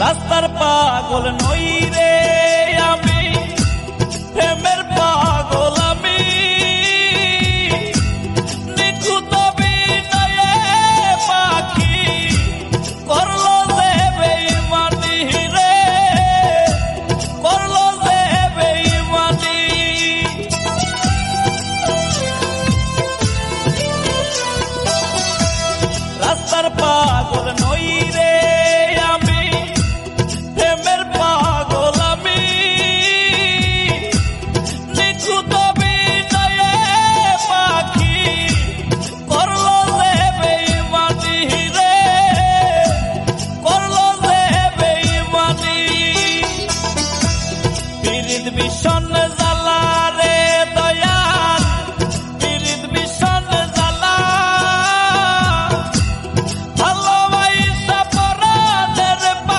রাস্তার পাগল নই রে আমি, প্রেমের পাগল আমি, নিখুঁত বিনয়ে পাখি করলো যে বেঈমানি রে, করলো যে বেঈমানি। রাস্তার পাগল নই রে আমি, প্রেমের পাগল আমি, নিখুঁত বিনয়ে পাখি করলো যে বেঈমানি রে, করলো যে বেঈমানি। পীড়িত বিষণ